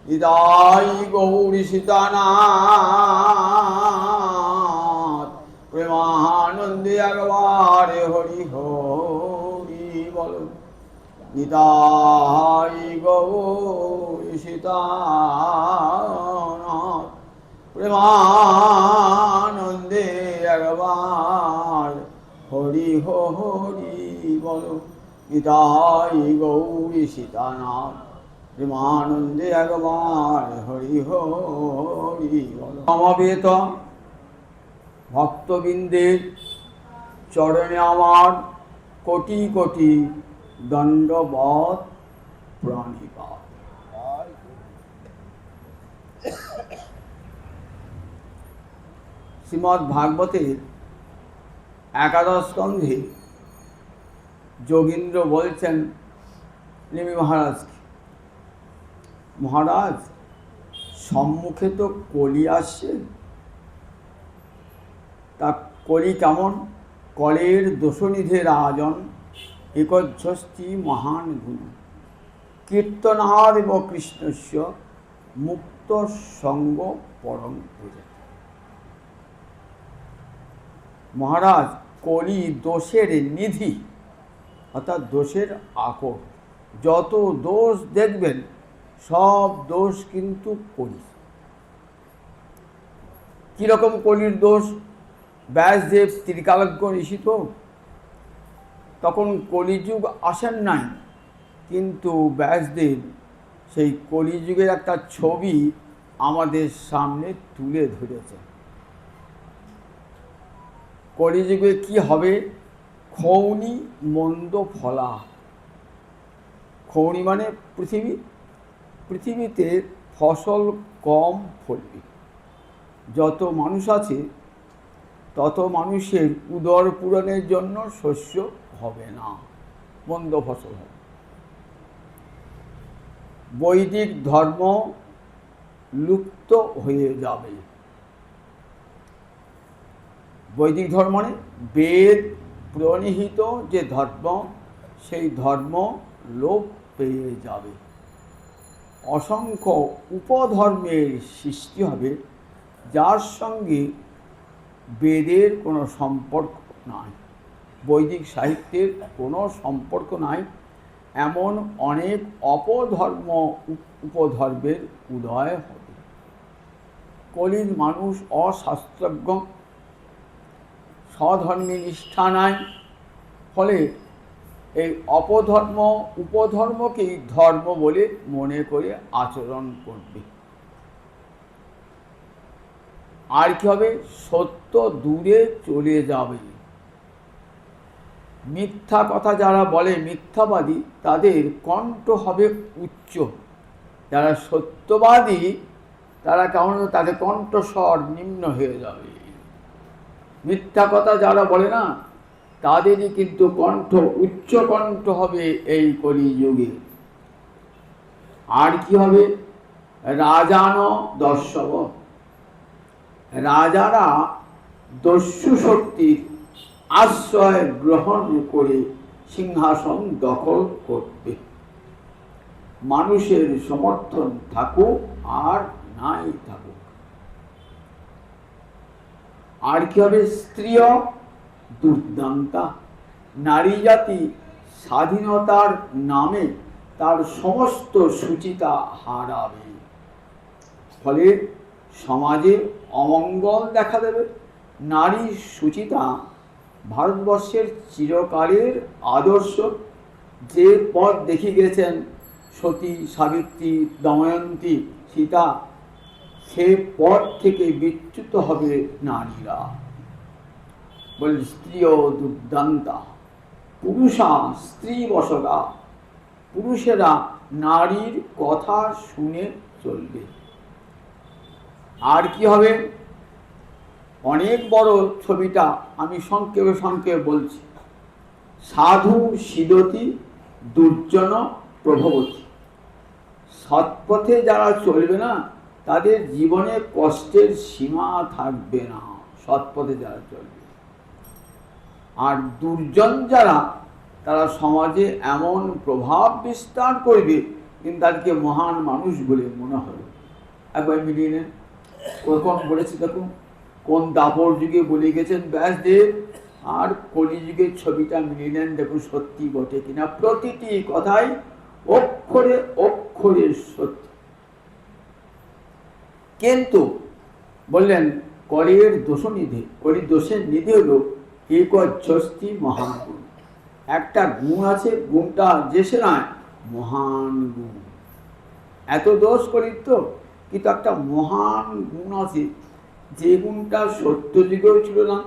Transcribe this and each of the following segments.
নিতাই গৌরী সীতানাথ প্রেমানন্দে একবারে হরি হরি বল। নিতাই গৌরী সীতানাথ প্রেমানন্দে একবার হরি হরি বল। নিতাই গৌরী সীতানাথ প্রেমানন্দে একবার হরি হরি বল। সমবেত ভক্তবৃন্দের চরণে আমার কোটি কোটি দণ্ডবৎ প্রণিপাত। শ্রীমদ্ ভাগবতের একাদশ স্কন্ধে যোগীন্দ্র বলছেন নেমি মহারাজকে, মহারাজ সম্মুখে তো কলি আসছে, তা কলি কেমন? কলের দোষনিধে রাজন একচ্ছস্তি মহান গুণ কীর্তনাদেব কৃষ্ণস্য মুক্ত সঙ্গ পরম পূজা। মহারাজ কলি দোষের নিধি, অর্থাৎ দোষের আকর। যত দোষ দেখবেন সব দোষ কিন্তু কলি। কীরকম কলির দোষ? ব্যাসদেব ত্রিকালজ্ঞ ঋষি তো, তখন কলিযুগ আসেন নাই, কিন্তু ব্যাসদেব সেই কলিযুগের একটা ছবি আমাদের সামনে তুলে ধরেছে। কলিযুগে কি হবে? খৌনি মন্দ ফলা। খৌনি মানে পৃথিবী, পৃথিবীতে ফসল কম ফলবে। যত মানুষ আছে তত মানুষের উদর পূরণের জন্য শস্য হবে না, মন্দ ফসল হবে। বৈদিক ধর্ম লুপ্ত হয়ে যাবে। বৈদিক ধর্ম মানে বেদ প্রণীহিত যে ধর্ম, সেই ধর্ম লোপ পেয়ে যাবে। অসংখ্য উপধর্মের সৃষ্টি হবে, যার সঙ্গে বেদের কোনো সম্পর্ক নাই, বৈদিক সাহিত্যের কোনো সম্পর্ক নাই। এমন অনেক অপধর্ম উপধর্মের উদয় হবে। কলির মানুষ অশাস্ত্রজ্ঞ, স্বধর্মে নিষ্ঠা নাই, ফলে এই অপধর্ম উপধর্মকেই ধর্ম বলে মনে করে আচরণ করবে। আর কি হবে? সত্য দূরে চলে যাবে। মিথ্যা কথা যারা বলে, মিথ্যাবাদী, তাদের কণ্ঠ হবে উচ্চ। যারা সত্যবাদী তারা কেমন? তাদের কণ্ঠস্বর নিম্ন হয়ে যাবে। মিথ্যা কথা যারা বলে না, তাদেরই কিন্তু কণ্ঠ উচ্চ কণ্ঠ হবে এই কলিযুগে। আর কি হবে? রাজান দর্শব। রাজারা দস্যু শক্তির আশ্রয় গ্রহণ করে সিংহাসন দখল করবে। মানুষের সমর্থন থাকুক আর নাই থাকুক। আর কি হবে? স্ত্রীয় দুর্দান্তা। নারী জাতি স্বাধীনতার নামে তার সমস্ত সুচিতা হারাবে, ফলে সমাজে অমঙ্গল দেখা দেবে। নারী সুচিতা ভারতবর্ষের চিরকালের আদর্শ। যে পথ দেখিয়ে গেছেন সতী, সাবিত্রী, দময়ন্তী, সীতা, সে পথ থেকে বিচ্যুত হবে নারীরা। বলে স্ত্রীয় দুর্দান্তা পুরুষা স্ত্রী বশগা। পুরুষেরা নারীর কথা শুনে চলবে। আর কি হবে? অনেক বড় ছবিটা আমি সংক্ষেপে সংক্ষেপে বলছি। সাধু সিদতি দুর্জন প্রভবতী। সৎপথে যারা চলবে না, তাদের জীবনে কষ্টের সীমা থাকবে না, সৎপথে যারা চলবে। আর দুর্জন যারা, তারা সমাজে এমন প্রভাব বিস্তার করবে কিন্তু তাদেরকে মহান মানুষ বলে মনে হয়। একবার মিলিয়ে নেন, কখন বলেছে দেখুন, কোন দাপর যুগে বলে গেছেন ব্যাসদেব, আর কলিযুগের ছবিটা মিলিয়ে নেন, দেখুন সত্যি বটে কিনা। প্রতিটি কথাই অক্ষরে অক্ষরে সত্যি। কিন্তু বললেন কলির দোষনিধি, কলির দোষের নিধি হলো একচ্ছস্তি মহাগুণ। একটা গুণ আছে, গুণটা যে সে নয়, মহান গুণ। এত দোষ করিত তো, কিন্তু একটা মহান গুণ আছে, যে গুণটা সত্য যুগেও ছিল না,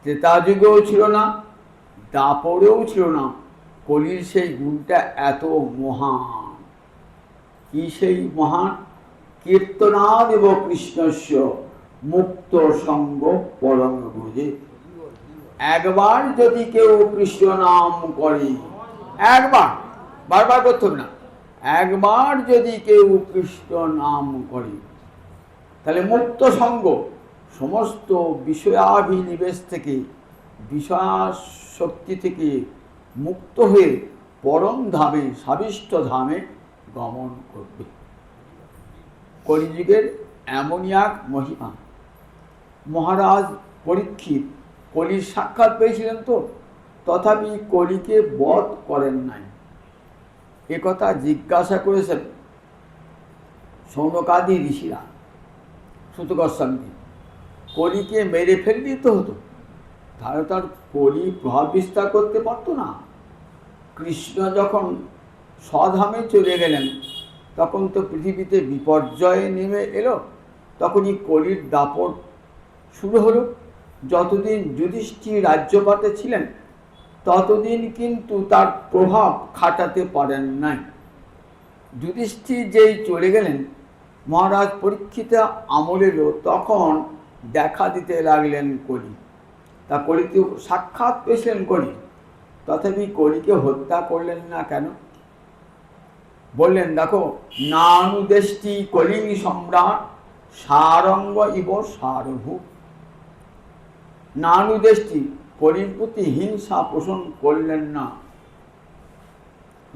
ত্রেতা যুগেও ছিল না, দাপরেও ছিল না। কলির সেই গুণটা এত মহান। কি সেই মহান? কীর্তনাদেব কৃষ্ণস্য মুক্ত সঙ্গ পরম ভোজে। একবার যদি কেউ কৃষ্ণ নাম করে, একবার, বারবার করতে হবে না, একবার যদি কেউ কৃষ্ণ নাম করে, তাহলে মুক্ত সঙ্গ, সমস্ত বিষয়াভিনিবেশ থেকে, বিষয়াসক্তি থেকে মুক্ত হয়ে পরম ধামে, সাবিষ্ট ধামে গমন করবে। কলিযুগের এমনই এক মহিমা। মহারাজ পরীক্ষিত কলির সাক্ষাৎ পেয়েছিলেন তো, তথাপি কলিকে বধ করেন নাই। একথা জিজ্ঞাসা করেছেন সৌনকাদি ঋষিরা সুত গোস্বামীকে। কলিকে মেরে ফেললে তো হতো, তাহলে তার কলি প্রভাব বিস্তার করতে পারতো না। কৃষ্ণ যখন স্বধামে চলে গেলেন, তখন তো পৃথিবীতে বিপর্যয় নেমে এলো, তখনই কলির দাপট শুরু হলো। যতদিন যুধিষ্ঠির রাজ্যপাটে ছিলেন, ততদিন কিন্তু তার প্রভাব খাটাতে পারেন নাই। যুধিষ্ঠির যেই চলে গেলেন, মহারাজ পরীক্ষিত আমল এলো, তখন দেখা দিতে লাগলেন কলি। তা কলিকে সাক্ষাৎ পেয়েছিলেন কলি, তথাপি কলিকে হত্যা করলেন না কেন? বললেন দেখো, নানুদেষ্টি কলিং সম্রাট সারঙ্গ ইব সারভূ। নানুদেষ্টি, কলির প্রতি হিংসা পোষণ করলেন না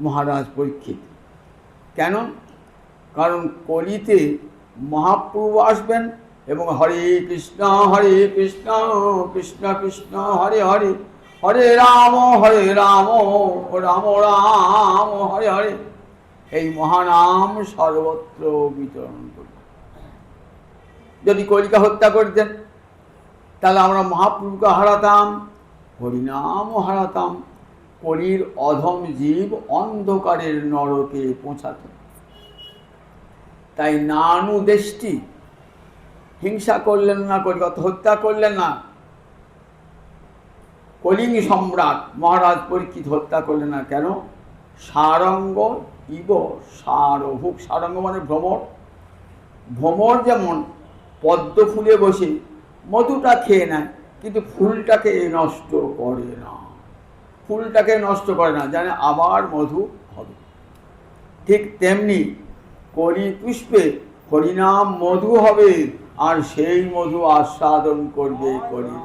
মহারাজ পরীক্ষিত। কেন? কারণ কলিতে মহাপ্রভু আসবেন এবং হরে কৃষ্ণ কৃষ্ণ কৃষ্ণ হরে হরে, হরে রাম রাম রাম হরে হরে, এই মহানাম সর্বত্র বিচরণ করি। যদি কলিকা হত্যা করতেন, তাহলে আমরা মহাপ্রভুকে হারাতাম, হরিনাম হারাতাম, কলির অধম জীব অন্ধকারের নরকে পৌঁছাত। তাই নানুদেষ্টি, হিংসা করলেন না, কলিকা হত্যা করলেন না। কলিং সম্রাট মহারাজ পরীক্ষিত হত্যা করলেন না কেন? সারঙ্গ ইব সারভূক। সারঙ্গ মানে ভ্রমর। ভ্রমর যেমন পদ্ম ফুলে বসে মধুটা খেয়ে নেয়, কিন্তু ফুলটাকে নষ্ট করে না, ফুলটাকে নষ্ট করে না, জানে আবার মধু হবে। ঠিক তেমনি কলি পুষ্পে হরিনাম মধু হবে, আর সেই মধু আস্বাদন করবে কলি।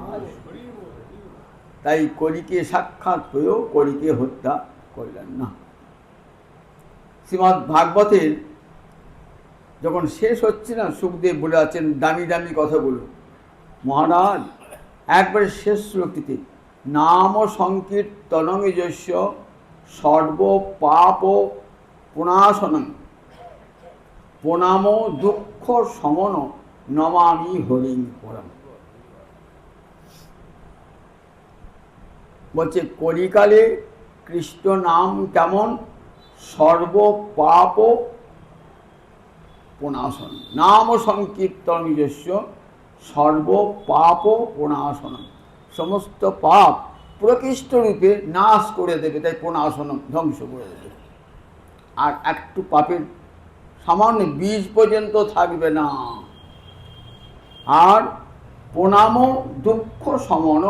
তাই কলিকে সাক্ষাৎ হয়েও কলিকে হত্যা করলেন না। শ্রীমদ্ ভাগবতের যখন শেষ হচ্ছে না, সুখদেব বলে আছেন দামি দামি কথাগুলো। মহারাজ একবারে শেষ শ্লোকটিতে নাম সংকীর্তনং যস্য সর্ব পাপ প্রণাশনং প্রণাম দুঃখ সমন নমামি হরিং পরম। বলছে কলিকালে কৃষ্ণ নাম কেমন? সর্ব পাপ প্রণাশন। নাম সংকীর্তন নিজস্ব সর্ব পাপ প্রণাশন, সমস্ত পাপ প্রকৃষ্ট রূপে নাশ করে দেবে। তাই প্রণাশন, ধ্বংস করে দেবে। আর একটু পাপের সামান্য বীজ পর্যন্ত থাকবে না। আর প্রণাম দুঃখ সমন,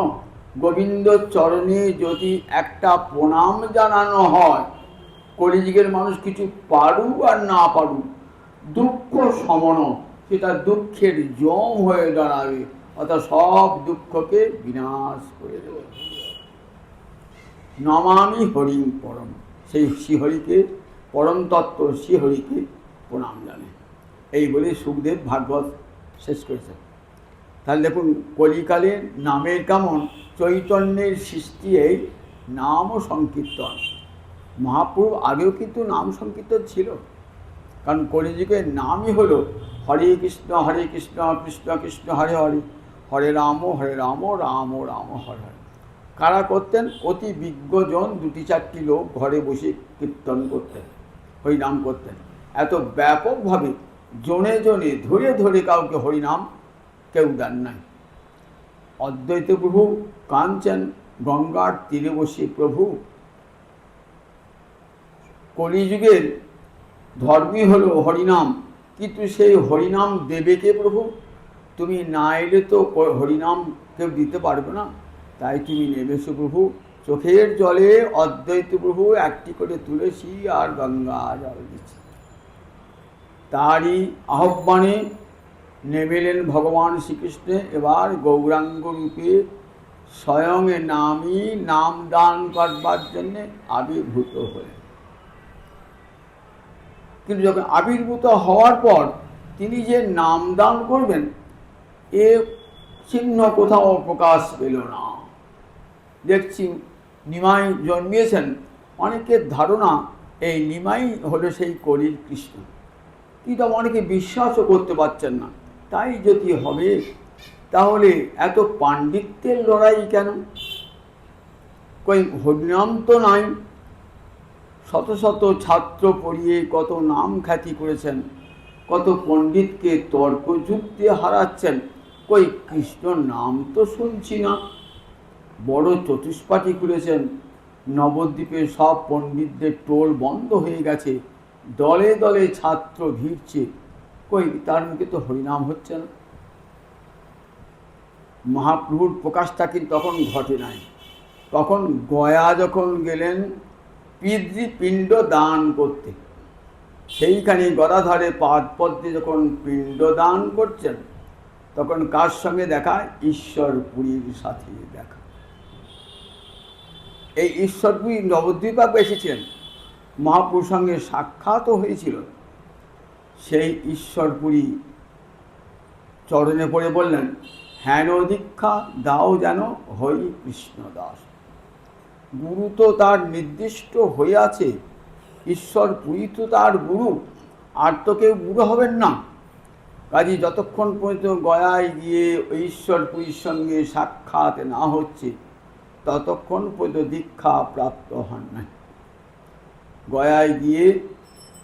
গোবিন্দ চরণে যদি একটা প্রণাম জানানো হয়, কলিযুগের মানুষ কিছু পারুক আর না পারুক, দুঃখ সমন, সেটা দুঃখের জম হয়ে দাঁড়াবে, অর্থাৎ সব দুঃখকে বিনাশ করে দেবে। নমামি হরিং পরম, সেই শ্রীহরিকে পরম তত্ত্ব শ্রীহরিকে প্রণাম জানে। এই বলে সুখদেব ভাগবত শেষ করেছেন। তাহলে দেখুন, কলিকালে নামের কেমন চৈতন্যের সৃষ্টি এই নাম ও সংকীর্তন। মহাপ্রভু আগেও কিন্তু নাম সংকীর্তন ছিল, কারণ কলিযুগের নামই হলো হরে কৃষ্ণ কৃষ্ণ কৃষ্ণ হরে হরে, হরে রাম রাম রাম হরে হরে। কারা করতেন? অতি বিজ্ঞজন 2-4টি লোক ঘরে বসে কীর্তন করতেন, হরিনাম করতেন। এত ব্যাপকভাবে জনে জনে ধরে ধরে কাউকে হরিনাম কেউ দেন নাই। অদ্বৈত প্রভু কাঁদছেন গঙ্গার তীরে বসে, প্রভু কলিযুগের ধর্মই হলো হরিনাম, কিন্তু সেই হরিনাম দেবে কে প্রভু? তুমি না এলে তো হরিনাম কেউ দিতে পারবে না, তাই তুমি নেমেছো প্রভু। চোখের জলে অদ্বৈত প্রভু একটি করে তুলসী আর গঙ্গা জল দিচ্ছে। তারই আহ্বানে নেমেলেন ভগবান শ্রীকৃষ্ণ। এবার গৌরাঙ্গ রূপে স্বয়ং নামই নাম দান করবার জন্যে আবির্ভূত হলেন। কিন্তু যখন আবির্ভূত হওয়ার পর তিনি যে নাম দান করবেন, এ চিহ্ন কোথাও প্রকাশ পেল না। দেখছি নিমাই জন্মিয়েছেন, অনেকের ধারণা এই নিমাই হলো সেই কলির কৃষ্ণ, কিন্তু অনেকে বিশ্বাসও করতে পারছেন না। তাই যদি হবে, তাহলে এত পাণ্ডিত্যের লড়াই কেন? কই হরিনাম তো নাই। শত শত ছাত্র পড়িয়ে কত নাম খ্যাতি করেছেন, কত পণ্ডিতকে তর্ক যুক্তি হারাচ্ছেন, কই কৃষ্ণ নাম তো শুনছি না। বড় চতুষ্পাঠী খুলেছেন, নবদ্বীপে সব পণ্ডিতদের টোল বন্ধ হয়ে গেছে, দলে দলে ছাত্র ভিড়ছে, কই তার মুখে তো হরিনাম হচ্ছে না। মহাপ্রভুর প্রকাশটা কিন্তু তখন ঘটে নাই। তখন গয়া যখন গেলেন পিতৃপিণ্ড দান করতে, সেইখানে গদাধরে পাদপদ্মে যখন পিণ্ড দান করছেন, তখন কার সঙ্গে দেখা? ঈশ্বরপুরীর সাথে দেখা। এই ঈশ্বরপুরী নবদ্বীপে এসেছিলেন, মহাপ্রভুর সঙ্গে সাক্ষাৎও হয়েছিল। সেই ঈশ্বরপুরী চরণে পড়ে বললেন, হেন দীক্ষা দাও যেন হই কৃষ্ণ দাস। গুরু তো তার নির্দিষ্ট হয়ে আছে, ঈশ্বরপুরী তো তার গুরু, আর তো কেউ গুরু হবেন না। কাজে যতক্ষণ পর্যন্ত গয়ায় গিয়ে ঈশ্বরপুরীর সঙ্গে সাক্ষাৎ না হচ্ছে, ততক্ষণ পর্যন্ত দীক্ষা প্রাপ্ত হন না। গয়ায় গিয়ে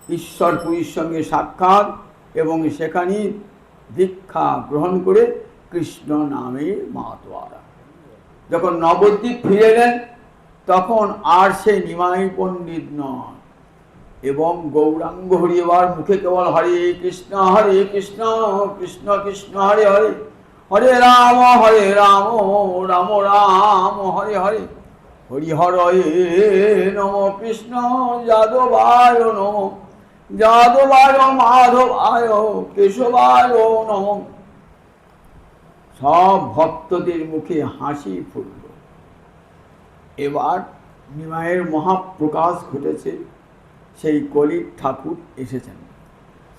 ঈশ্বরপুরীর সঙ্গে সাক্ষাৎ এবং সেখানে দীক্ষা গ্রহণ করে কৃষ্ণ নামে মাতোয়ারা। যখন নবদ্বীপ ফিরে এলেন, তখন আর সে নিমাই পণ্ডিত নয়, এবং গৌরাঙ্গ হরি এবার মুখে কেবল হরে কৃষ্ণ কৃষ্ণ কৃষ্ণ হরে হরে, হরে রাম রাম রাম হরে হরে, হরি হরয়ে নম কৃষ্ণ যাদবায় নম যাদবায় মাধবায় কেশবায় নম। সব ভক্তদের মুখে হাসি ফুটল। এবার নিমাইয়ের মহাপ্রকাশ ঘটেছে। সেই কলির ঠাকুর এসেছেন।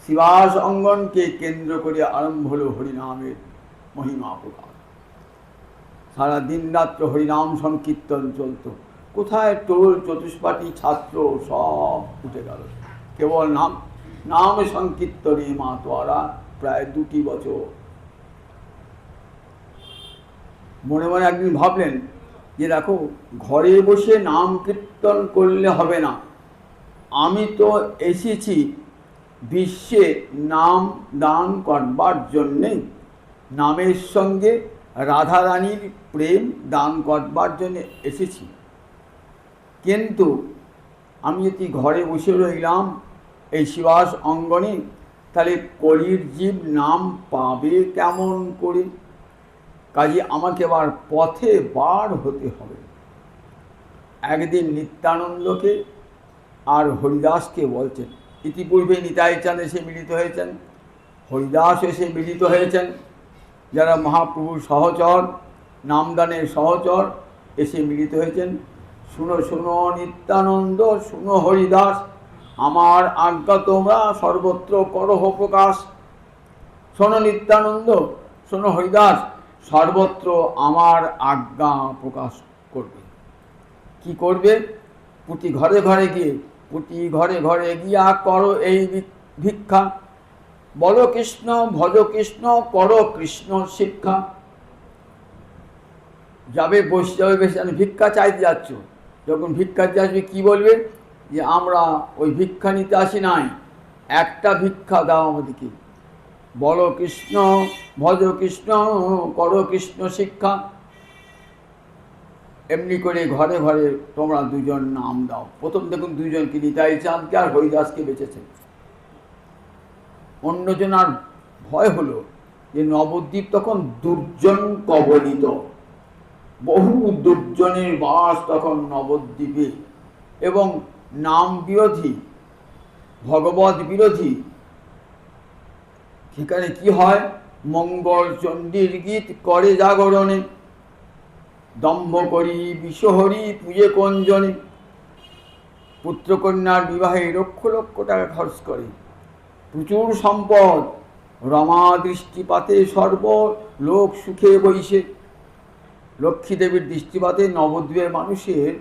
শিবাস অঙ্গনকে কেন্দ্র করে আরম্ভ হল হরিনামের মহিমা প্রকাশ। সারা দিন রাত্র হরিনাম সংকীর্তন চলত। কোথায় টোল চতুষ্পাঠী ছাত্র সব উঠে গেল, কেবল নাম সংকীর্তনে মাতোয়ারা প্রায় 2 বছর। মনে মনে একদিন ভাবলেন যে দেখো, ঘরে বসে নাম কীর্তন করলে হবে না, আমি তো এসেছি বিশ্বে নাম দান করবার জন্যে, নামের সঙ্গে রাধারানীর প্রেম দান করবার জন্যে এসেছি। কিন্তু আমি যদি ঘরে বসে রইলাম এই শিবাস অঙ্গনে, তাহলে কলির জীব নাম পাবে কেমন করে? কাজে আমাকে এবার পথে বার হতে হবে। একদিন নিত্যানন্দকে আর হরিদাসকে বলছেন, ইতিপূর্বে নিতাই চাঁদ এসে মিলিত হয়েছেন, হরিদাস এসে মিলিত হয়েছেন, যারা মহাপ্রভুর সহচর, নামদানের সহচর এসে মিলিত হয়েছেন। শুনো শুনো নিত্যানন্দ, শুনো হরিদাস, আমার আজ্ঞা তোমরা সর্বত্র করহ প্রকাশ। শোনো নিত্যানন্দ, শোনো হরিদাস, সর্বত্র আমার আজ্ঞা প্রকাশ করবে। কি করবে? প্রতি ঘরে ঘরে গিয়ে, প্রতি ঘরে ঘরে গিয়া করো এই ভিক্ষা। বলো কৃষ্ণ, ভজ কৃষ্ণ, করো কৃষ্ণ শিক্ষা। যাবে বসে যাবে, বেশি ভিক্ষা চাইতে যাচ্ছ, যখন ভিক্ষা চাইবে কি বলবে? যে আমরা ওই ভিক্ষা নিতে আসি নাই, একটা ভিক্ষা দাও আমাদেরকে। বলো কৃষ্ণ, ভজ কৃষ্ণ, করো কৃষ্ণ শিক্ষা। এমনি করে ঘরে ঘরে তোমরা দুজন নাম দাও। প্রথম দেখুন দুজনকে, নিতাই চাঁদকে আর হরিদাসকে বেঁচেছে। অন্যজন আর ভয় হলো যে নবদ্বীপ তখন দুর্জন কবলিত, বহু দুর্জনের বাস তখন নবদ্বীপে, এবং নাম বিরোধী, ভগবত বিরোধী। সেখানে কি হয়? মঙ্গল চণ্ডীর গীত করে জাগরণে, দম্ভ করি বিশ্বহরি পূজে কঞ্জনে। পুত্রকন্যার বিবাহে লক্ষ লক্ষ টাকা খরচ করে, প্রচুর সম্পদ, রমা দৃষ্টিপাতে সর্ব লোক সুখে বইসে। লক্ষ্মী দেবীর দৃষ্টিপাতে নবদ্বীপের মানুষের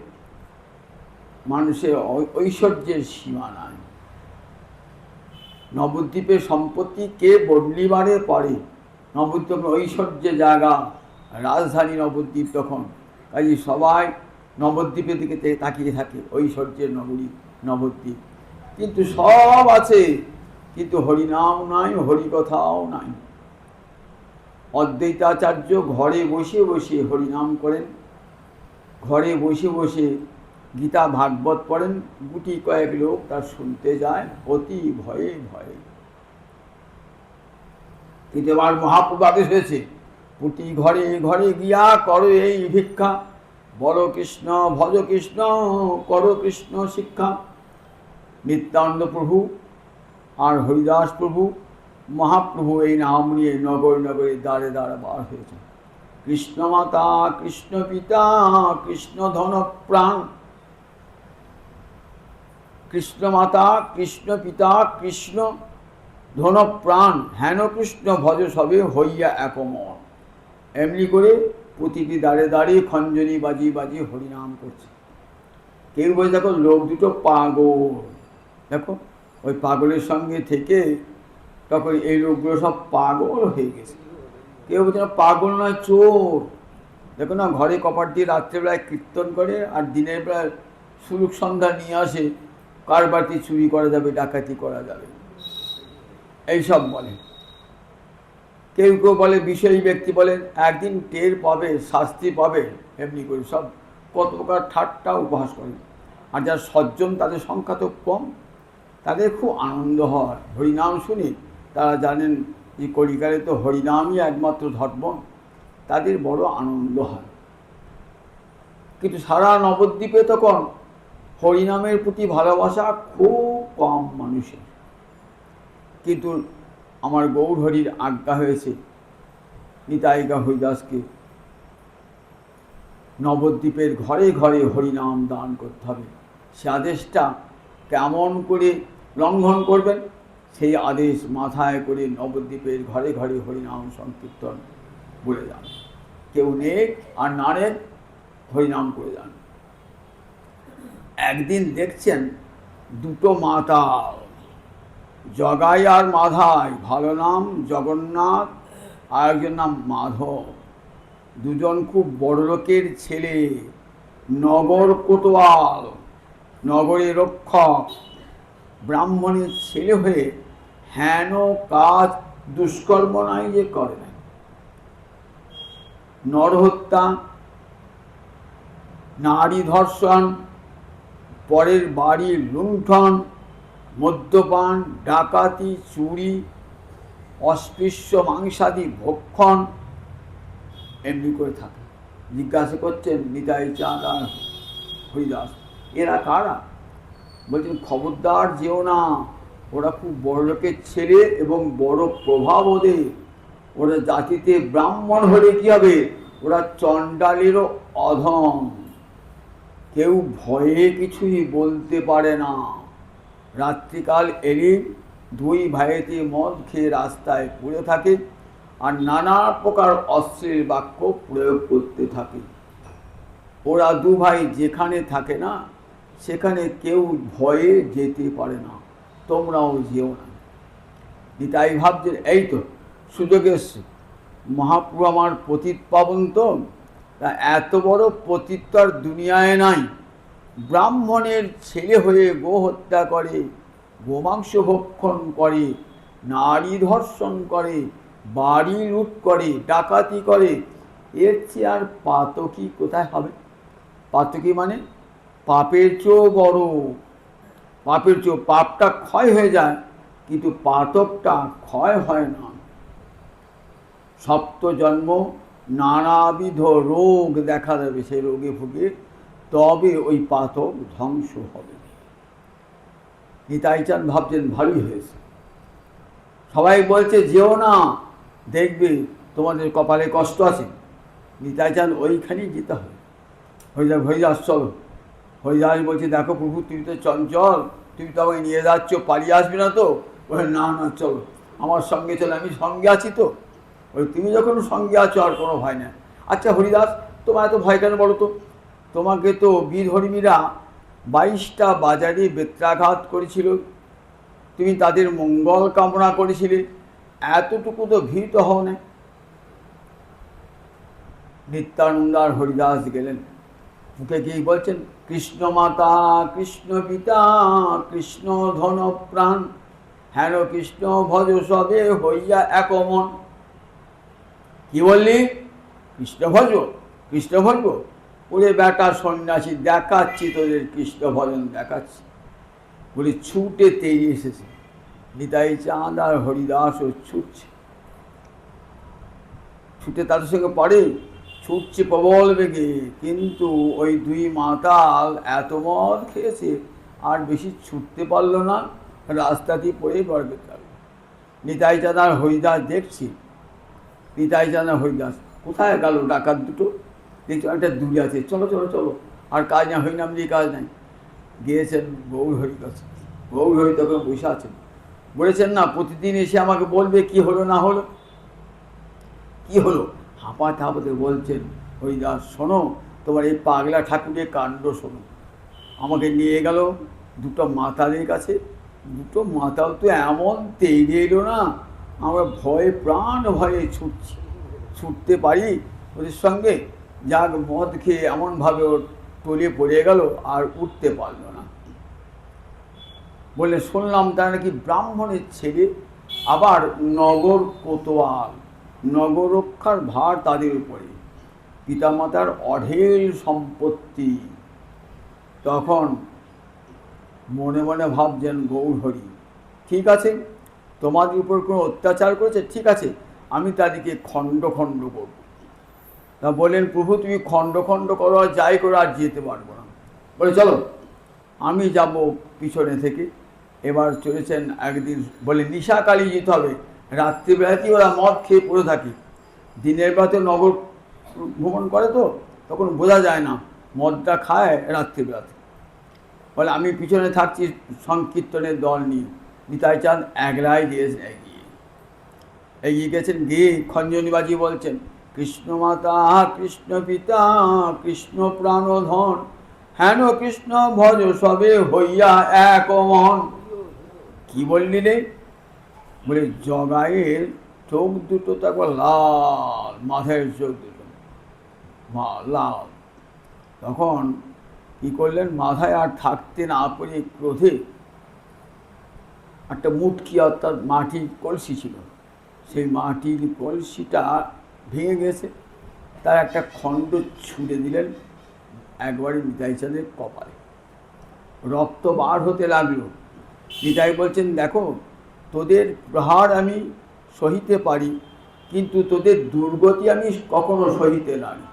ঐশ্বর্যের সীমা নাই। নবদ্বীপের সম্পত্তি কে বদলিবারে পারে? নবদ্বীপ ঐশ্বর্যের জায়গা, রাজধানী নবদ্বীপ তখন। কাজে সবাই নবদ্বীপের দিকে তাকিয়ে থাকে, ঐশ্বর্যের নগরী নবদ্বীপ। কিন্তু সব আছে, কিন্তু হরিনাম নাই, হরিকথাও নাই। অদ্বৈতাচার্য ঘরে বসে বসে হরিনাম করেন, ঘরে বসে বসে গীতা ভাগবত পড়েন। গুটি কয়েক লোক তার শুনতে যায় অতি ভয়ে ভয়ে। কিন্তু এবার মহাপ্রভু আদেশ হয়েছে, প্রতি ঘরে ঘরে গিয়া করো এই ভিক্ষা। বলো কৃষ্ণ, ভজ কৃষ্ণ, করো কৃষ্ণ শিক্ষা। নিত্যানন্দ প্রভু আর হরিদাস প্রভু, মহাপ্রভু এই নাম নিয়ে নগর নগরে দ্বারে দ্বারে বার হয়েছে। কৃষ্ণ মাতা, কৃষ্ণ পিতা, কৃষ্ণ ধন প্রাণ। কৃষ্ণ মাতা, কৃষ্ণ পিতা, কৃষ্ণ ধন প্রাণ, হেন কৃষ্ণ ভজ সবে হইয়া একমন। এমনি করে প্রতিটি দাঁড়ে দাঁড়িয়ে খঞ্জনি বাজি বাজি হরিনাম করছে। কেউ বলে দেখো লোক দুটো পাগল, দেখো ওই পাগলের সঙ্গে থেকে তখন এই লোকগুলো সব পাগল হয়ে গেছে। কেউ বলছে না পাগল নয়, চোর। দেখো না, ঘরে কপাট দিয়ে রাত্রেবেলায় কীর্তন করে আর দিনের বেলায় সুলুক সন্ধ্যা নিয়ে আসে, কার বাড়িতে চুরি করা যাবে, ডাকাতি করা যাবে, এইসব বলে। কেউ কেউ বলে, বিষয়ী ব্যক্তি বলেন একদিন টের পাবে, শাস্তি পাবে, এমনি করে সব কত প্রকার ঠাট্টা উপহাস করেন। আর যারা সজ্জন তাদের সংখ্যা তো কম, তাদের খুব আনন্দ হয় হরিনাম শুনে। তারা জানেন যে কলিকালে তো হরিনামই একমাত্র ধর্ম, তাদের বড় আনন্দ হয়। কিন্তু সারা নবদ্বীপে তখন হরিনামের প্রতি ভালোবাসা খুব কম মানুষের। কিন্তু আমার গৌর হরির আজ্ঞা হয়েছে নিতাইকা হরিদাসকে নবদ্বীপের ঘরে ঘরে হরিনাম দান করতে হবে। সে আদেশটা কেমন করে লঙ্ঘন করবেন, সেই আদেশ মাথায় করে নবদ্বীপের ঘরে ঘরে হরিনাম সংকীর্তন বলে যান। কেউ নেক আর না নেক হরিনাম করে যান। একদিন দেখছেন দুটো মাতাল, জগাই আর মাধাই, ভালো নাম জগন্নাথ আর একজন নাম মাধব, দুজন খুব বড় লোকের ছেলে, নগর কোতোয়াল, নগরের রক্ষক, ব্রাহ্মণের ছেলে হয়ে হেন কাজ দুষ্কর্ম নাই যে করে না। নরহত্যা, নারী ধর্ষণ, পরের বাড়ির লুণ্ঠন, মদ্যপান, ডাকাতি, চুরি, অস্পৃশ্য মাংসাদি ভক্ষণ, এমনি করে থাকে। জিজ্ঞাসা করছেন নিতাই চাঁদ আর হরিদাস, এরা কারা? বলছেন খবরদার যেও না, ওরা খুব বড় লোকের ছেলে এবং বড় প্রভাব ওদের। ওরা জাতিতে ব্রাহ্মণ হলে কি হবে, ওরা চণ্ডালেরও অধম, কেউ ভয়ে কিছুই বলতে পারে না। রাত্রিকাল এলে দুই ভাইয়েতে মদ খেয়ে রাস্তায় পড়ে থাকে আর নানা প্রকার অশ্লীল বাক্য প্রয়োগ করতে থাকে। ওরা দু ভাই যেখানে থাকে না সেখানে কেউ ভয়ে যেতে পারে না, তোমরাও যেও না। নিতাই ভাবছেন এই তো সুযোগ এসছে, মহাপ্রভু আমার পতিত পাবন তো, তা এত বড় পতিত তো আর দুনিয়ায় নাই। ব্রাহ্মণের ছেলে হয়ে গো হত্যা করে, গোমাংস ভক্ষণ করে, নারী ধর্ষণ করে, বাড়ি লুট করে, ডাকাতি করে, এর চেয়ে আর পাতকী কোথায় হবে? পাতকী মানে পাপের চেয়েও বড়, পাপের চেয়েও, পাপটা ক্ষয় হয়ে যায় কিন্তু পাতকটা ক্ষয় হয় না। সপ্ত জন্ম নানাবিধ রোগ দেখা দেবে, সেই রোগে ভুগে তবে ওই পাতক ধ্বংস হবে। নিতাই চাঁদ ভাবছেন ভালোই হয়েছে, সবাই বলছে যেও না, দেখবে তোমাদের কপালে কষ্ট আছে। নিতাই চাঁদ ওইখানেই যেতে হবে। হরিদাস চলো। হরিদাস বলছে দেখো প্রভু তুমি তো চঞ্চল, তুমি তো আমাকে নিয়ে যাচ্ছ, পালিয়ে আসবে না তো? বলে না না চলো, আমার সঙ্গে চলো, আমি সঙ্গে আছি তো। ওই তুমি যখন সঙ্গে আছো আর কোনো ভয় নেই। আচ্ছা হরিদাস, তোমার এত ভয় কেন বলো তো? তোমাকে তো বীরহরিমীরা 22টা বাজারে বেত্রাঘাত করেছিল, তুমি তাদের মঙ্গল কামনা করেছিলে, এতটুকু তো ভীত হও না। নিত্যানন্দ আর হরিদাস গেলেন, মুখে কি বলছেন? কৃষ্ণ মাতা, কৃষ্ণ পিতা, কৃষ্ণ ধন প্রাণ, হেন কৃষ্ণ ভজ সবে হইয়া এক মন। কি বললি? কৃষ্ণ ভজ, কৃষ্ণ ভজব? ওরে বেটা সন্ন্যাসী, দেখাচ্ছি তোদের কৃষ্ণ ভজন দেখাচ্ছি বলে ছুটে তেড়ে এসেছে। নিতাই চাঁদ আর হরিদাসও ছুটছে, ছুটে তাদের সঙ্গে পড়ে, ছুটছে প্রবল বেগে। কিন্তু ওই দুই মাতাল এত মদ খেয়েছে আর বেশি ছুটতে পারল না, রাস্তাতেই পড়ে পড়বে। নিতাই চাঁদ আর হরিদাস দেখছি, নিতাই চাঁদ আর হরিদাস কোথায় গেল ডাকাত দুটো? দেখছো একটা দূরে আছে, চলো চলো চলো, আর কাজ না, হরিনাম দিয়ে কাজ নাই। গিয়েছেন গৌরহরি কাছে, গৌরহরি তখন বসে আছেন। বলেছেন না প্রতিদিন এসে আমাকে বলবে কি হলো না হলো, কি হলো? হাঁপাতে হাঁপাতে বলছেন, হরিদাস শোনো, তোমার এই পাগলা ঠাকুরের কাণ্ড শোনো। আমাকে নিয়ে গেল দুটো মাতালের কাছে, দুটো মাতাল তো এমন তেড়ে এলো না, আমরা ভয়ে প্রাণ ভয়ে ছুটছি, ছুটতে পারি ওদের সঙ্গে, যাক মদ খেয়ে এমনভাবে ওর টলে পড়ে গেল আর উঠতে পারল না। বলে শুনলাম তারা নাকি ব্রাহ্মণের ছেলে, আবার নগর কোতোয়াল, নগর রক্ষার ভার তাদের উপরে, পিতামাতার অঢেল সম্পত্তি। তখন মনে মনে ভাবছেন গৌরহরি, ঠিক আছে তোমাদের উপর কোনো অত্যাচার করেছে, ঠিক আছে আমি তাদেরকে খণ্ড খণ্ড করব। তা বললেন প্রভু তুমি খণ্ড খণ্ড করো আর যাই করো, আর যেতে পারবো না। বলে চলো আমি যাব পিছনে থেকে। এবার চলেছেন একদিন, বলে নিশাকালী যেতে হবে, রাত্রিবেলাতেই ওরা মদ খেয়ে পড়ে থাকে, দিনের বেলাতে নগর ভ্রমণ করে তো তখন বোঝা যায় না, মদটা খায় রাত্রিবেলাতে। বলে আমি পিছনে থাকছি সংকীর্তনের দল নিয়ে। নিতাই চাঁদ একলাই গিয়েছেন, এগিয়ে গেছেন, গিয়ে খঞ্জনি বাজিয়ে বলছেন, কৃষ্ণ মাতা, কৃষ্ণ পিতা, কৃষ্ণ প্রাণধন, হেন কৃষ্ণ ভজ সবে হইয়া এক মন। কি বললি রে? বলে জগাইয়ের চোখ দুটো তো একবার লাল, মাথায় চোখ দুটো লাল। তখন কি করলেন, মাথায় আর থাকতে না পেরে ক্রোধে একটা মুটকি অর্থাৎ মাটির কলসি ছিল, সেই মাটির কলসিটা ভেঙে গেছে, তার একটা খণ্ড ছুঁড়ে দিলেন একবারে নিতাই চাঁদের কপালে, রক্ত বার হতে লাগলো। নিতাই বলছেন দেখো তোদের প্রহার আমি সহিতে পারি, কিন্তু তোদের দুর্গতি আমি কখনো সহিতে নারি।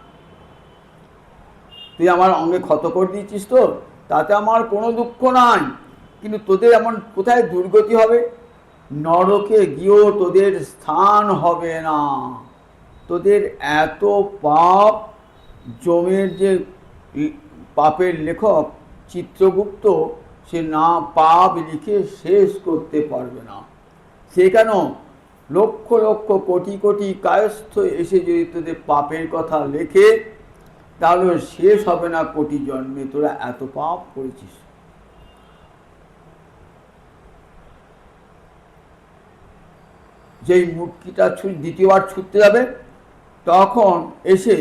তুই আমার অঙ্গে ক্ষত করে দিয়েছিস তো, তাতে আমার কোনো দুঃখ নাই, কিন্তু তোদের এমন কোথায় দুর্গতি হবে? নরকে গিয়েও তোদের স্থান হবে না। তোদের এত পাপ, জমের যে পাপের লেখক চিত্রগুপ্ত, সে না পাপ লিখে শেষ করতে পারবে না। সে কেন লক্ষ লক্ষ কোটি কোটি কায়স্থ এসে যদি তোদের পাপের কথা লেখে, তাহলে শেষ হবে না কোটি জন্মে, তোরা এত পাপ করেছিস। যেই মূর্তিটা দ্বিতীয়বার ছুটতে যাবে, তখন এসে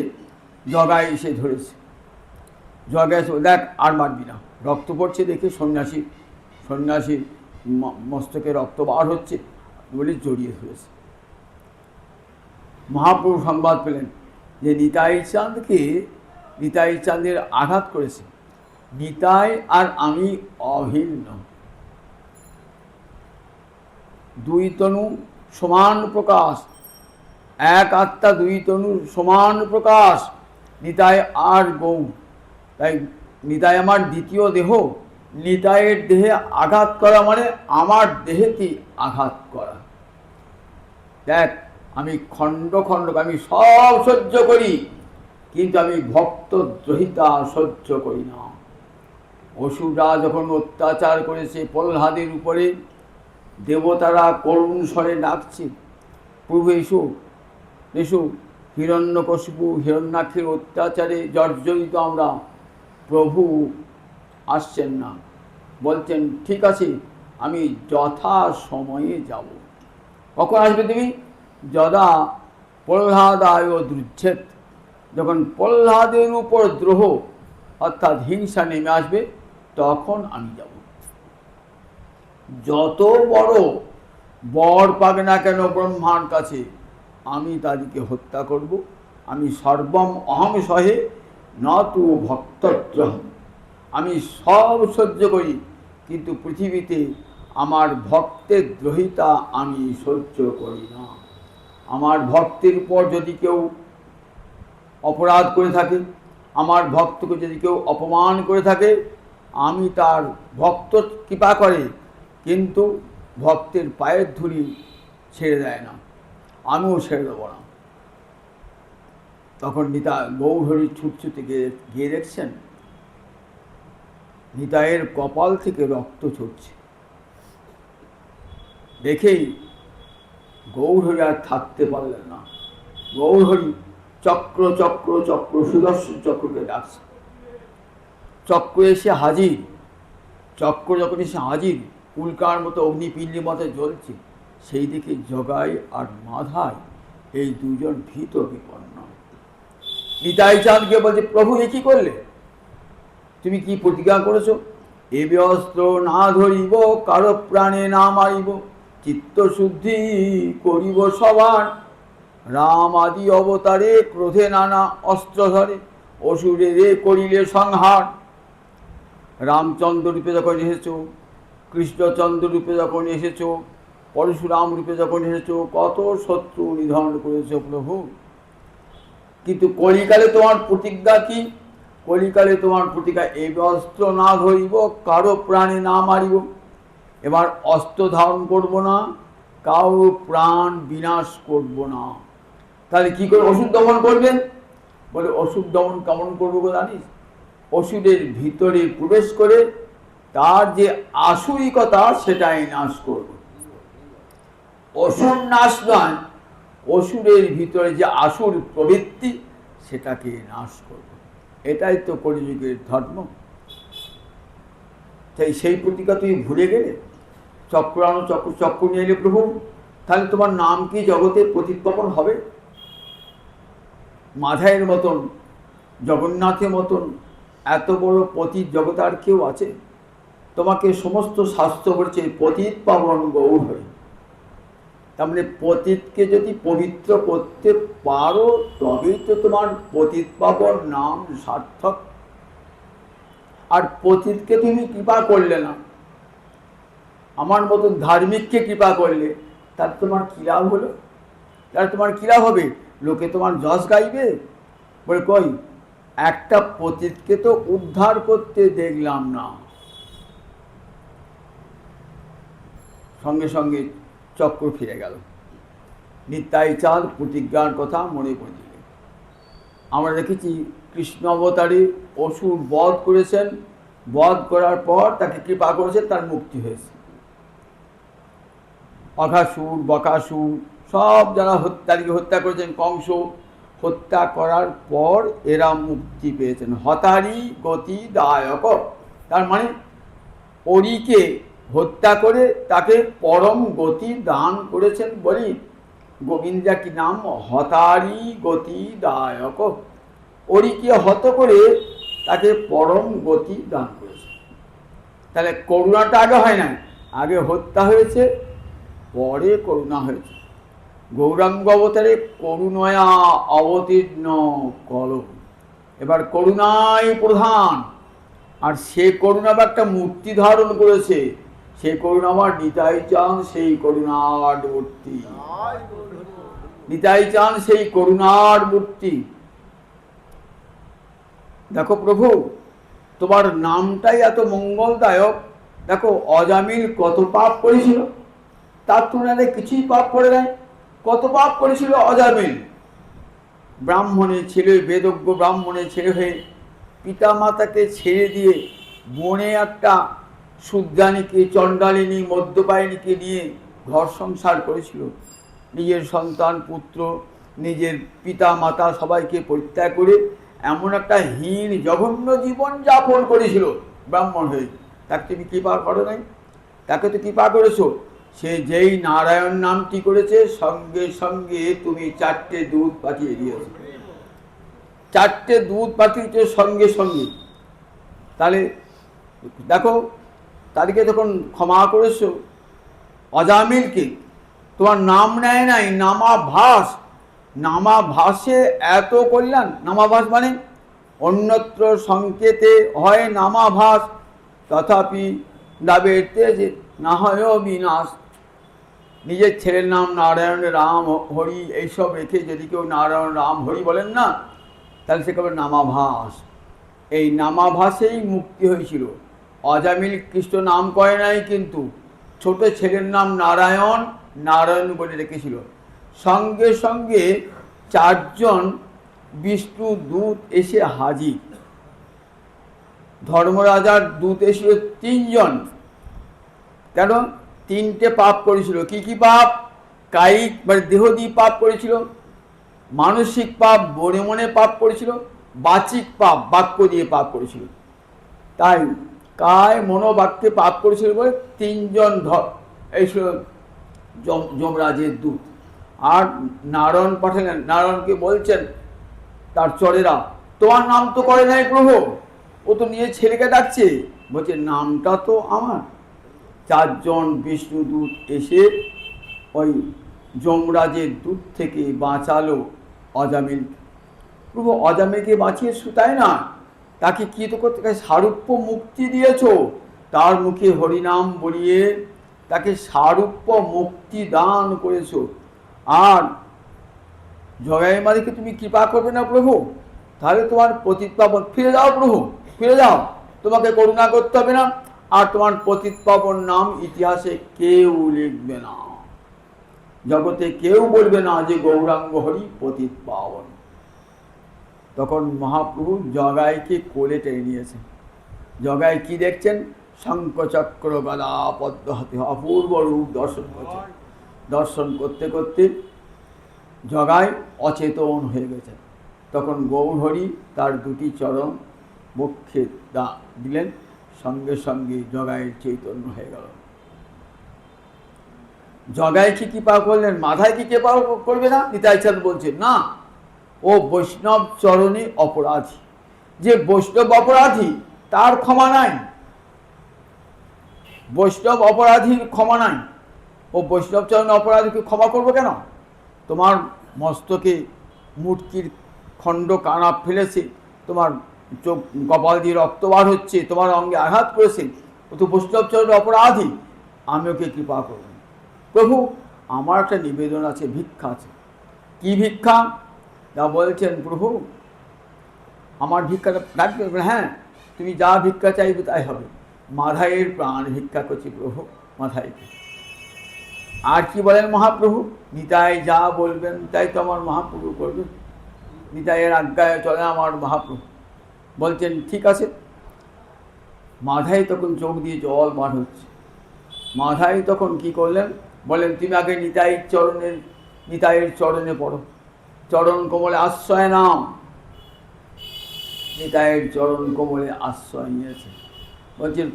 জগায় এসে ধরেছে। জগায় এসে, দেখ আর মারবি না, রক্ত পড়ছে দেখে সন্ন্যাসীর মস্তকে রক্ত বার হচ্ছে বলে জড়িয়ে ধরেছে। মহাপ্রভু সংবাদ পেলেন যে নিতাই চাঁদের আঘাত করেছে। নিতাই আর আমি অভিন্ন, দুই তনু সমান প্রকাশ, এক আত্মা দুই তনু সমান প্রকাশ, নিতাই আর গৌর। তাই নিতাই আমার দ্বিতীয় দেহ, নিতাইয়ের দেহে আঘাত করা মানে আমার দেহেতে আঘাত করা। দেখ, আমি খণ্ড খণ্ড, আমি সব সহ্য করি, কিন্তু আমি ভক্তদ্রোহিতা সহ্য করি না। অসুররা যখন অত্যাচার করেছে প্রহ্লাদের উপরে, দেবতারা করুণ স্বরে ডাকছে, প্রভু এসো এসো, হিরণ্যকশিপু হিরণ্যাক্ষের অত্যাচারে জর্জরিত আমরা। প্রভু আসছেন না, বলছেন ঠিক আছে আমি যথা সময়ে যাব। কখন আসবে তুমি? যদা প্রহ্লাদায় দ্রুচ্ছেদ, যখন প্রহ্লাদের উপর দ্রোহ অর্থাৎ হিংসা নেমে আসবে, তখন আমি যাব। যত বড় বর পাবে না কেন ব্রহ্মার কাছে, আমি তাদেরকে হত্যা করব। আমি সর্বম অহম সহে নতু ভক্তদ্রোহম, আমি সব সহ্য করি, কিন্তু পৃথিবীতে আমার ভক্তের দ্রোহিতা আমি সহ্য করি না। আমার ভক্তের উপর যদি কেউ অপরাধ করে থাকে, আমার ভক্তকে যদি কেউ অপমান করে থাকে, আমি তার ভক্ত কৃপা করে কিন্তু ভক্তের পায়ের ধুলি ছেড়ে দেয় না, আমিও ছেড়ে দেবো না। তখন গৌরহরি ছুটছুটে গিয়ে দেখছেন নিতাইয়ের কপাল থেকে রক্ত ঝরছে। দেখেই গৌরহরি আর থাকতে পারলেন না। গৌরহরি চক্র চক্র চক্র সুদর্শন চক্রকে ডাকছে। চক্র এসে হাজির। চক্র যখন এসে হাজির, উল্কার মতো অগ্নিপিণ্ডের মতো জ্বলছে, সেই দিকে জগাই আর মাধাই এই দুজন ভীত বিপন্ন। নিতাই চাঁদকে বলছে, প্রভু এ কি করলে? তুমি কি প্রতিজ্ঞা করেছো? এবে অস্ত্র না ধরিব, কারো প্রাণে না মারিব, চিত্তশুদ্ধি করিব সবার। রাম আদি অবতারে ক্রোধে নানা অস্ত্র ধরে, অসুরেরে করিলে সংহার। রামচন্দ্র রূপে যখন এসেছো, কৃষ্ণচন্দ্র রূপে যখন এসেছো, পরশুরাম রূপে যখন এসেছো, কত শত্রু নিধন করেছো প্রভু। কিন্তু কলিকালে তোমার প্রতিজ্ঞা কি? কলিকালে তোমার প্রতিজ্ঞা, এবে অস্ত্র না ধরিব, কারো প্রাণে না মারিব। এবার অস্ত্র ধারণ করব না, কারো প্রাণ বিনাশ করব না। তাহলে কি করে অসুর দমন করবেন? বলে অসুর দমন কেমন করবো জানিস? অসুরের ভিতরে প্রবেশ করে তার যে আসুরিকতা সেটাই নাশ করব। অসুর নাশ নয়, অসুরের ভিতরে যে আসুর প্রবৃত্তি সেটাকে নাশ করব। এটাই তো কলিযুগের ধর্ম। তাই সেই প্রতিজ্ঞা তুমি ভুলে গেলে, চক্রানো চক্র নিয়ে এলে প্রভু, তাহলে তোমার নাম কি জগতে প্রতিপালন হবে? মাধায়ের মতন, জগন্নাথের মতন এত বড় পতিত জগতে আর কেউ আছে? তোমাকে সমস্ত শাস্ত্র বলছে পতিত পাবন গৌর হয়ে। তার মানে পতিতকে যদি পবিত্র করতে পারো, তবেই তো তোমার পতিত পাবন নাম সার্থক। আর পতিতকে তুমি কৃপা করলে না, আমার মতন ধার্মিককে কৃপা করলে, তার তোমার কী লাভ হলো? তার তোমার কী লাভ হবে? লোকে তোমার যশ গাইবে? বলে কই, একটা পতিতকে তো উদ্ধার করতে দেখলাম না। সঙ্গে সঙ্গে চক্র ফিরে গেল। নিতাই চাঁদ প্রতিজ্ঞার কথা মনে পড়ে দিলেন। আমরা দেখেছি কৃষ্ণ অবতারে অসুর বধ করেছেন, বধ করার পর তাকে কৃপা করেছে, তার মুক্তি হয়েছে। অঘাসুর, বকাসুর সব যারা তাদেরকে হত্যা করেছেন, কংস হত্যা করার পর এরা মুক্তি পেয়েছেন। হতারি গতি দায়ক, তার মানে অরিকে হত্যা করে তাকে পরম গতি দান করেছেন বলি গোবিন্দা কি নাম, হতারি গতি দায়ক। অরিকে হত করে তাকে পরম গতি দান করেছে। তাহলে করুণাটা আগে হয় না, আগে হত্যা হয়েছে, পরে করুণা হয়েছে। গৌরাঙ্গ অবতারে করুণয়া অবতীর্ণ কর, এবার করুণাই প্রধান। আর সে করুণা একটা মূর্তি ধারণ করেছে, সে করুণা আমার নিতাই চান সেই করুণার মূর্তি, নিতাই চান সেই করুণার মূর্তি। দেখো প্রভু, তোমার নামটাই এত মঙ্গলদায়ক। দেখো অজামিল কত পাপ করেছিল, তার তুলনায় কিছুই পাপ করে নাই। কত পাপ করেছিল অজামিল, ব্রাহ্মণের ছেলে, বেদজ্ঞ ব্রাহ্মণের ছেলে হয়ে পিতা মাতাকে ছেড়ে দিয়ে বনে একটা শূদ্রাণীকে, চণ্ডালিনী, মদ্যপায়িনীকে নিয়ে ঘর সংসার করেছিল। নিজের সন্তান পুত্র, নিজের পিতা মাতা সবাইকে পরিত্যাগ করে এমন একটা হীন জঘন্য জীবন যাপন করেছিল ব্রাহ্মণ হয়ে। তাকে তুমি কৃপা করো নাই? তাকে তো কৃপা করেছো। সে যেই নারায়ণ নামটি করেছে, সঙ্গে সঙ্গে তুমি 4টে দুধ পাঠিয়ে দিয়েছো, 4টে দুধ পাঠিয়েছে সঙ্গে সঙ্গে। তাহলে দেখো, তাদেরকে তখন ক্ষমা করেছো। অজামিলকে তোমার নাম নেয় নাই, নামাভাস, নামাভাসে এত কল্যাণ। নামাভাস মানে অন্যত্র সংকেতে হয় নামাভাস, তথাপি দাবের তেজে না হয় বিনাশ। নিজের ছেলের নাম নারায়ণ, রাম, হরি এইসব রেখে যদি কেউ নারায়ণ, রাম, হরি বলেন না, তাহলে সে কেবল নামাভাস। এই নামাভাসেই মুক্তি হয়েছিল। অজামিল কৃষ্ণ নাম করে নাই, কিন্তু ছোট ছেলের নাম নারায়ণ, নারায়ণ বলে রেখেছিল। সঙ্গে সঙ্গে 4জন বিষ্ণু দূত এসে হাজির। ধর্মরাজার দূত এসেছিল 3জন। কেন? 3টে পাপ করেছিল। কি কি পাপ? কায়িক মানে দেহ দিয়ে পাপ করেছিল, মানসিক পাপ মনে মনে পাপ করেছিল, বাচিক পাপ বাক্য দিয়ে পাপ করেছিল। তাই কায় মনোবাক্যে পাপ করেছিল বলে 3জন এইসব যমরাজের দূত। আর নারায়ণ পাঠালেন, নারায়ণকে বলছেন তার চরেরা, তোমার নাম তো করে নাই প্রভু, ও তো নিয়ে ছেলেকে ডাকছে। বলছে নামটা তো আমার। 4জন বিষ্ণুদূত এসে ওই যমরাজের দূত থেকে বাঁচালো অজামিল। প্রভু অজামিলকে বাঁচিয়ে শুতায় না, তাকে কি তো করতে, সারূপ্য মুক্তি দিয়েছো। তার মুখে হরিনাম বলিয়ে তাকে সারূপ্য মুক্তি দান করেছো। আর জগাই মালিকে তুমি কৃপা করবে না প্রভু? তাহলে তোমার পতিত পাবন, ফিরে যাও প্রভু, ফিরে যাও, তোমাকে করুণা করতে হবে না। আর তোমার পতিত পাবন নাম ইতিহাসে কেউ লিখবে না, জগতে কেউ বলবে না যে গৌরাঙ্গ হরি পতিত পাবন। তখন মহাপ্রভু জগাইকে কোলে টেনে নিয়েছেন। জগাই কি দেখছেন? শঙ্খচক্র গদা পদ্ম হাতে অপূর্ব রূপ দর্শন করছেন। দর্শন করতে করতে জগাই অচেতন হয়ে গেছেন। তখন গৌরহরি তার 2টি চরণ বক্ষে দিলেন, সঙ্গে সঙ্গে জগাইয়ের চৈতন্য হয়ে গেল। জগাই কি কৃপা করলেন? মাথায় কি কৃপা করবে না? নিতাই চাঁদ বলছেন না, ও বৈষ্ণব চরণে অপরাধী। যে বৈষ্ণব অপরাধী তার ক্ষমা নাই, বৈষ্ণব অপরাধীর ক্ষমা নাই। ও বৈষ্ণব চরণে অপরাধীকে ক্ষমা করবো কেন? তোমার মস্তকে মূর্তির খণ্ড কানা ফেলেছে, তোমার চোখ কপাল দিয়ে রক্ত বার হচ্ছে, তোমার অঙ্গে আঘাত করেছে, ও তো বৈষ্ণব চরণে অপরাধী, আমি ওকে কৃপা করব। প্রভু আমার একটা নিবেদন আছে, ভিক্ষা আছে। কি ভিক্ষা? যা বলছেন প্রভু আমার ভিক্ষাটা ডাকবে। হ্যাঁ, তুমি যা ভিক্ষা চাইবে তাই হবে। মাধাইয়ের প্রাণ ভিক্ষা করছি প্রভু, মাধাইকে। আর কি বলেন মহাপ্রভু? নিতাই যা বলবেন তাই তো আমার মহাপ্রভু করবেন। নিতাইয়ের আজ্ঞায় চলে আমার মহাপ্রভু। বলছেন ঠিক আছে, মাথায় তখন চোখ দিয়ে জল বার হচ্ছে। মাথায় তখন কি করলেন, বলেন তুমি আগে নিতাইয়ের চরণে পড়ো, চরণ কোমলে আশ্রয় নাও। নিতাইয়ের চরণ কোমলে আশ্রয় নিয়েছে। বলছেন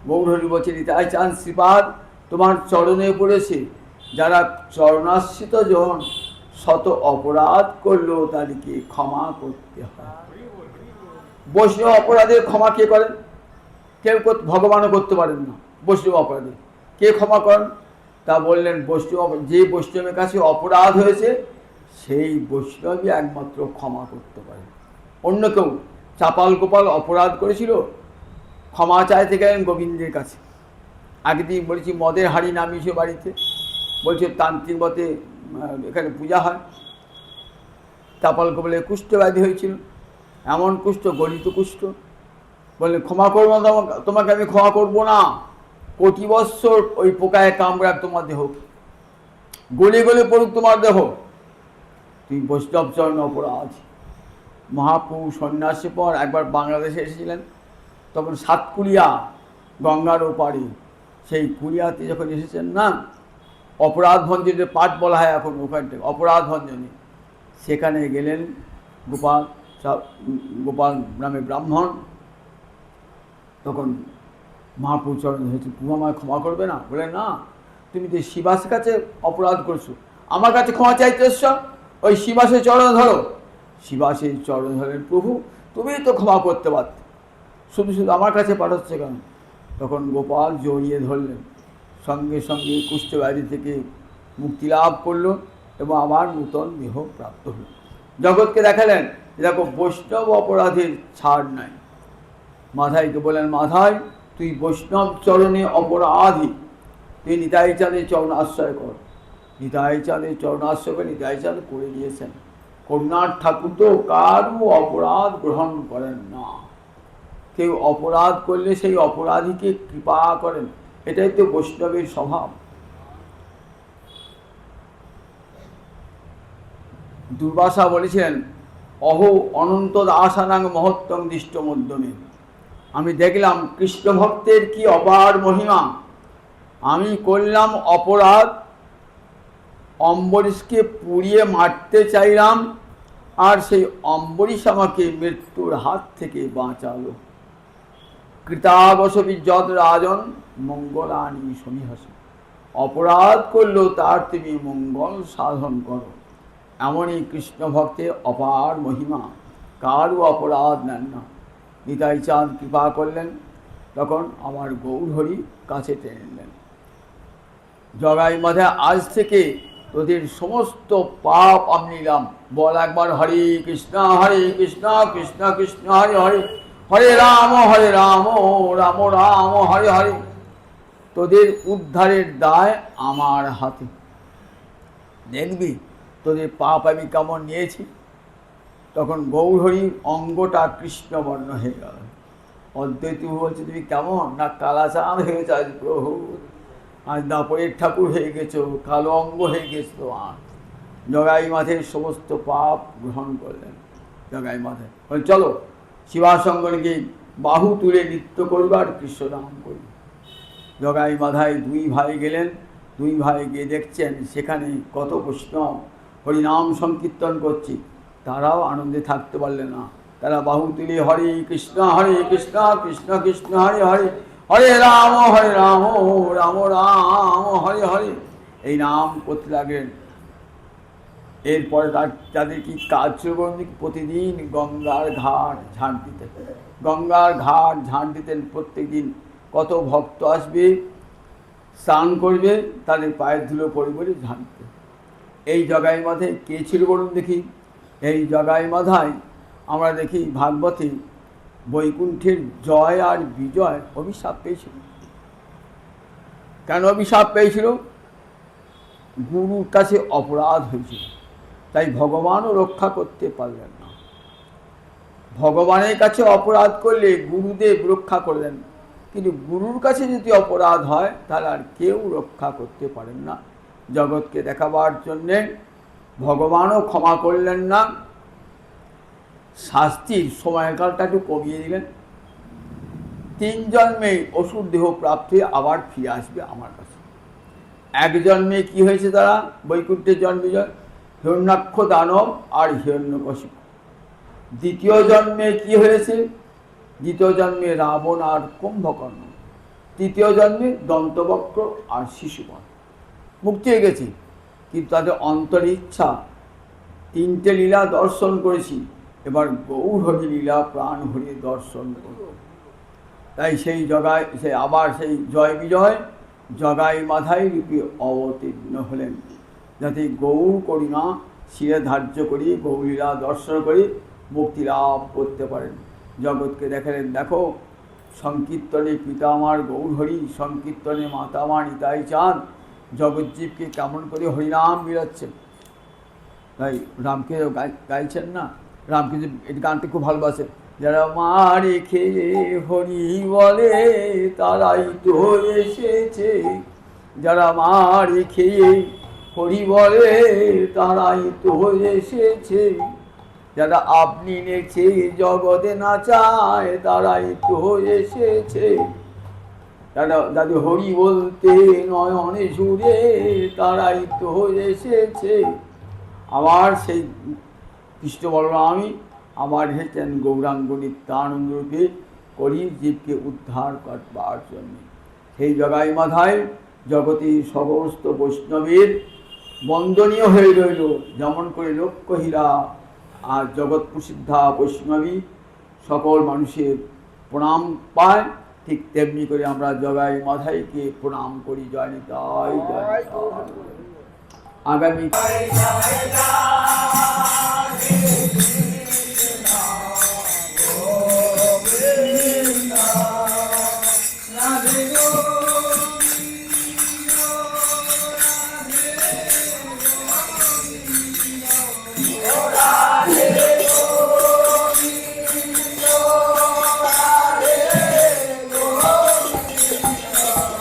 গৌরহরি বলছে, নিতাই চাঁদ শ্রীপাদ তোমার চরণে পড়েছে, যারা চরণাশ্রিত জন শত অপরাধ করলেও তাদেরকে ক্ষমা করতে হয়। বৈষ্ণব অপরাধের ক্ষমা কে করেন? কেউ ভগবানও করতে পারেন না। বৈষ্ণব অপরাধে কে ক্ষমা করেন? তা বললেন বৈষ্ণব, যে বৈষ্ণবের কাছে অপরাধ হয়েছে সেই বৈষ্ণবই একমাত্র ক্ষমা করতে পারে। অন্য কেউ, চাপাল গোপাল অপরাধ করেছিল, ক্ষমা চাইতে গেলেন গোবিন্দের কাছে। আগের দিন বলেছি মদের হাড়ি নামিয়েছে বাড়িতে, বলছে তান্ত্রিক মতে এখানে পূজা হয়। চাপাল গোপালের কুষ্ঠব্যাধি হয়েছিল, এমন কুষ্ঠ, গলিত কুষ্ঠ। বললেন ক্ষমা করবো না, তোমাকে আমি ক্ষমা করবো না, কোটি বৎসর ওই পোকায় কামড়াক তোমার দেহ, গলে গলে পড়ুক তোমার দেহ, তুই বৈষ্ণব চরণ অপরাধ। মহাপ্রভু সন্ন্যাসের পর একবার বাংলাদেশে এসেছিলেন, তখন সাতকুলিয়া গঙ্গার ওপারে, সেই কুলিয়াতে যখন এসেছেন না, অপরাধ ভঞ্জনের পাঠ বলা হয় এখন ওখানটা, অপরাধ ভঞ্জনী। সেখানে গেলেন গোপাল নামে ব্রাহ্মণ। তখন মহাপ্রভু চরণ হয়েছে, তুমি আমায় ক্ষমা করবে না? বলে না, তুমি তো শিবাসের কাছে অপরাধ করছো, আমার কাছে ক্ষমা চাইতে এসছো, ওই শিবাসের চরণ ধরো। শিবাসের চরণ ধরেন, প্রভু তুমি তো ক্ষমা করতে পারতে, শুধু শুধু আমার কাছে পাঠাচ্ছে কেন? তখন গোপাল জড়িয়ে ধরলেন, সঙ্গে সঙ্গে কুষ্ঠব্যাধি থেকে মুক্তি লাভ করলো এবং আবার নূতন দেহ প্রাপ্ত হল। জগৎকে দেখালেন, দেখো বৈষ্ণব অপরাধের ছাড় নাই। মাথাইকে বলেন, মাথায় তুই বৈষ্ণব চরণে অপরাধী, তুই নিতাই চাঁদের চরণ আশ্রয় কর। নিতাই চাঁদের চরণ আশ্রয় করে নিতাই চাঁদ করে দিয়েছেন। করুণার ঠাকুর তো কারও অপরাধ গ্রহণ করেন না, কেউ অপরাধ করলে সেই অপরাধীকে কৃপা করেন, এটাই তো বৈষ্ণবের স্বভাব। দুর্বাসা বলেছিলেন, অহো অনন্ত দাসানাং মহত্তম দৃষ্ট মধ্যমে, আমি দেখলাম কৃষ্ণ ভক্তের কি অপার মহিমা। আমি করলাম অপরাধ, অম্বরীশকে পুড়িয়ে মারতে চাইলাম, আর সেই অম্বরীশ আমাকে মৃত্যুর হাত থেকে বাঁচালো। কৃতাবশবী যত রাজন মঙ্গলানি সমীহস, অপরাধ করলেও তার তুমি মঙ্গল সাধন করো। এমনই কৃষ্ণ ভক্তের অপার মহিমা, কারও অপরাধ নেন না। নিতাই চাঁদ কৃপা করলেন, তখন আমার গৌরহরি কাছে টেনে নিলেন। জগাই মাথায় আজ থেকে তোদের সমস্ত পাপ আমি নিলাম। বল একবার, হরে কৃষ্ণ কৃষ্ণ কৃষ্ণ হরে হরে, হরে রাম রাম রাম হরে হরে। তোদের উদ্ধারের দায় আমার হাতে। দেখবি তোদের পাপ আমি কেমন নিয়েছি। তখন গৌরহরির অঙ্গটা কৃষ্ণবর্ণ হয়ে গেল। অদ্বৈতী বলছে, তুমি কেমন? না কালাচাঁদ হয়ে গেছে আজ প্রভু, আজ দাপরের ঠাকুর হয়ে গেছো, কালো অঙ্গ হয়ে গেছে তোমার। জগাই মাথের সমস্ত পাপ গ্রহণ করলেন। জগাই মাথে বলে, চলো শিবাসঙ্গনে গিয়ে বাহু তুলে নৃত্য করবো আর কৃষ্ণ নাম করবো। জগাই মাথায় দুই ভাই গেলেন। দুই ভাই গিয়ে দেখছেন সেখানে কত বৈষ্ণব হরিনাম সংকীর্তন করছে, তারাও আনন্দে থাকতে পারলেন না। তারা বাহু তুলে হরে কৃষ্ণ কৃষ্ণ কৃষ্ণ হরে হরে, হরে রাম রাম রাম হরে হরে, এই নাম করতে লাগলেন। এরপরে তাদের কি কাজ ছিল? প্রতিদিন গঙ্গার ঘাট ঝাঁট দিতেন। গঙ্গার ঘাট ঝাঁট দিতেন প্রত্যেক দিন। কত ভক্ত আসবে, স্নান করবে, তাদের পায়ের ধুলো পড়ে পড়ে ঝাঁটতে। এই জগাই মাথায় কে ছিল বলুন দেখি? এই জগাই মাথায় আমরা দেখি ভাগবতে বৈকুণ্ঠের জয় আর বিজয় অভিশাপ পেয়েছিল। কেন অভিশাপ পেয়েছিল? গুরুর কাছে অপরাধ হয়েছিল, তাই ভগবানও রক্ষা করতে পারলেন না। ভগবানের কাছে অপরাধ করলে গুরুদেব রক্ষা করলেন, কিন্তু গুরুর কাছে যদি অপরাধ হয় তাহলে আর কেউ রক্ষা করতে পারেন না। জগৎকে দেখাবার জন্যে ভগবানও ক্ষমা করলেন না, শাস্তির সময়কালটা একটু কমিয়ে দিলেন। 3 জন্মেই অসুর দেহ প্রাপ্ত হয়ে আবার ফিরে আসবে আমার কাছে। 1 জন্মে কি হয়েছে তারা বৈকুণ্ঠের জন্মবিজয়, হিরণ্যাক্ষ দানব আর হিরণ্যকশিপু। 2য় জন্মে কি হয়েছে, 2য় জন্মে রাবণ আর কুম্ভকর্ণ। 3য় জন্মে দন্তবক্র আর শিশুপাল। মুক্তি হয়ে গেছে, কিন্তু তাদের অন্তরে ইচ্ছা 3টে লীলা দর্শন করেছি, এবার গৌরহরি লীলা প্রাণ ভরিয়ে দর্শন করব। তাই সেই জগায় আবার সেই জয় বিজয় জগাই মাধাই রূপে অবতীর্ণ হলেন, যাতে গৌর করুণা শিরে ধার্য করি গৌরীরা দর্শন করি মুক্তি লাভ করতে পারেন। জগৎকে দেখালেন, দেখো সংকীর্তনে পিতা আমার গৌরহরি, সংকীর্তনে মাতা আমার নিতাই চাঁদ, জগজ্জীবকে কেমন করে হরিনাম বিরাচ্ছেন। তাই রামকে গাইছেন না, রামকে এই গানটি খুব ভালোবাসে। যারা মারে খেয়ে হরি বলে তারাই তো এসেছে, যারা মারে খেয়ে হরি বলে তারাই তো এসেছে, যারা আপনি নেছে জগতে নাচায় তারাই তো এসেছে, যারা দাদু হরি বলতে নয়নে ঝুরে তারাই তো এসেছে। আবার সেই কৃষ্ণ বলরামই আমার হেঁটেন গৌরাঙ্গ নিত্যানন্দ রূপে করি জীবকে উদ্ধার করবার জন্য। সেই জগাই মাধায় জগতের সমস্ত বৈষ্ণবের বন্দনীয় হয়ে রইল, যেমন করে লক্ষ্যহীরা আর জগৎ প্রসিদ্ধা বৈষ্ণবী সকল মানুষের প্রণাম পায়, ঠিক তেমনি করে আমরা জগাই মাধাইকে প্রণাম করি। জয় নিতাই জয়। আগামী